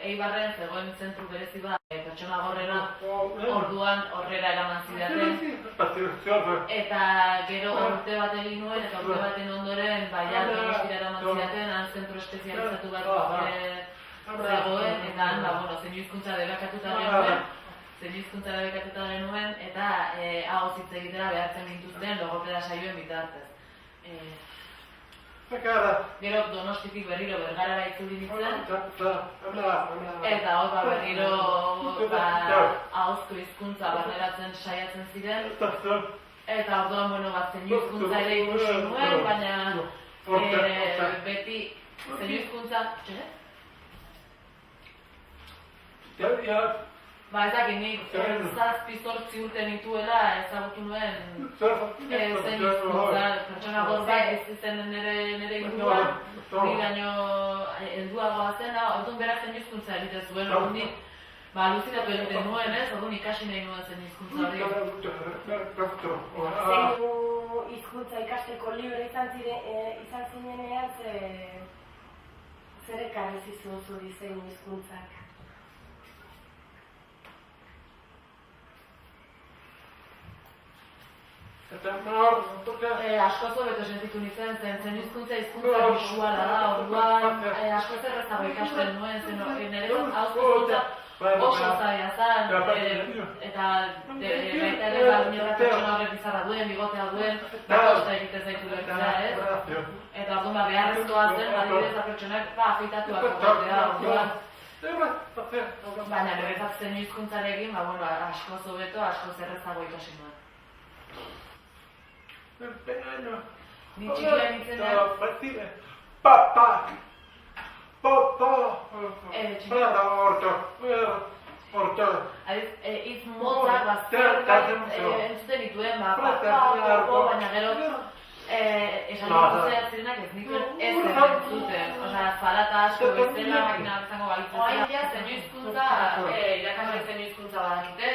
Eibarren zegoen zentru berezi bat, pertsona gorrena, orduan horrela eraman zidaten. Eta gero urte bat egin nuen, eta urte baten ondoren, ja Donostira eraman zidaten, han zentru espezializatu bat zegoen, eta han, zein hizkuntza debekatuta genuen, eta ahoz hitz egitera behartzen gintuzten logopeda saioen bitartez. Gero Donostitik berriro Bergarara itzuli nintzen, eta hor berriro ahozko hizkuntza barneratzen saiatzen ziren, eta orduan, zein hizkuntza ere ikusi nuen, baina beti zein hizkuntza... Ezakit, nik 7-8 urte nituela ezagutu nuen zein hizkuntza, pertsona gorba ez zen nire inguruan, ni baino helduagoa zen, orduan berak zein hizkuntza egiten zuen, orduan aluzitatu egiten nuen, orduan ikasi nahi nuen zein hizkuntza hori. Zein hizkuntza ikasteko libre izan zinenean, zer ekarri zizun zuri zein hizkuntzak? Askoz hobeto sentitu nintzen, zen hizkuntza bisuala da, orduan askoz errazago ikasten nuen, niretzat ahozko hizkuntza oso zaila zen, eta baita ere baina pertsona horrek bizarra duen, bigotea duen, kosta egiten zaitu lortzea, ez? Eta orduan beharrezkoa zen, adibidez pertsonak afeitatuak egotea, orduan. Baina niretzat zein hizkuntzarekin, askoz hobeto, askoz errazago ikasi nuen. Ni txikia nintzen da? Hitz motzak bazterrak entzuten dituen, baina gero esan dituzea zirenak ez nituen ez entzuten. Zarata asko bezala, makina bezango balitzen. Zein hizkuntza, irakasle zein hizkuntza badakite,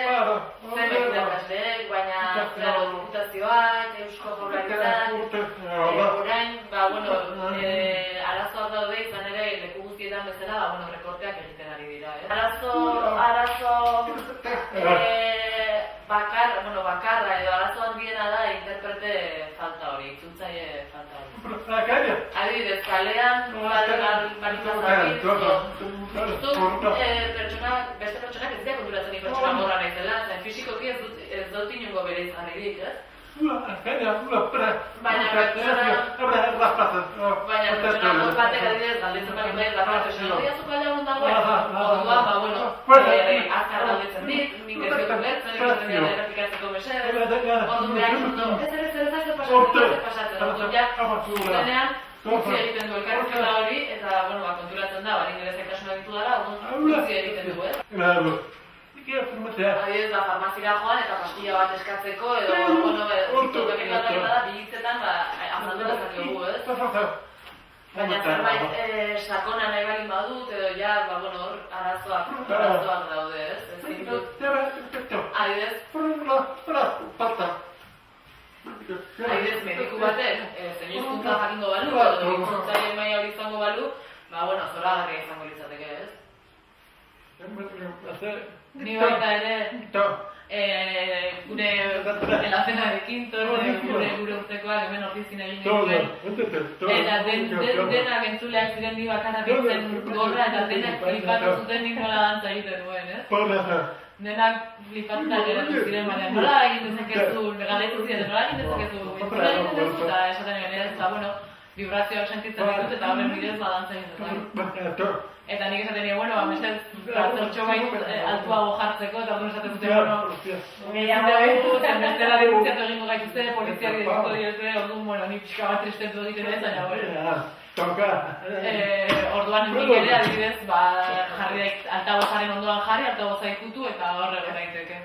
zein irakasleek, baina diputazioak, Eusko Jaurlaritzak, orain, arazoak daude izan ere leku guztietan bezala, rekorteak egiten ari dira. Arazo bakarra edo arazo handiena da interprete falta hori, itzultzaile falta hori. Adibidez, kalean, beste pertsonak ez dira konturatzen nik pertsona morra naizela, zen fisikoki ez dut inongo bere izan egirik, ez? Baina pertsona batek adibidez galdetzen bali bai pertsona hori azuko alde hon dagoen, orduan, azkar galdetzen dit, nik ez dut ulertzen, ikusten dira errepikatzeko mesede, orduan behar dut, ez pasatzen, orduan, zuzenean, utzi egiten du elkarrizketa hori, eta konturatzen da, baina nire zaitasuna ditu dara, utzi egiten du, ez? Adibidez, farmazira joan eta pastilla bat eskatzeko, edo, bekin bat da, bilitzetan, azaldu dezakegu, ez? Baina zerbait sakona nahi balin badut, edo hor arazoak daude, ez? Ezin dut. Adibidez, mediku batek, zein hizkuntza jakingo balu, edo hizkuntzaile maila hori izango balu, zoragarria izango litzateke, ez? Ni baita ere, gure elazena de Quinto, gure urtekoak hemen ofizin egin genuen. Eta denak entzuleak ziren ni bakarra bintzen gorra, eta denak flipatu zuten nik nola dantza egiten duen, ez? Denak flipatuta geratu ziren, baina nola egin dezakezu, galdetu ziren, nola egin dezakezu, entzula egin dezakezu, eta esaten egin ez, eta vibrazioak sentitzen ditut, eta horren bidez dantza egin dut. Eta nik esaten nire, beste zertxo bait altuago jartzeko, eta orduan esaten zuten, bestela denunziatu egingo gaituzte, poliziak dituko direte, orduan, ni pixka bat tristetu egiten ez, baina orduan nik ere adibidez, jarri altagozaren ondoan jarri, altagoza ikutu, eta horre gana daiteke.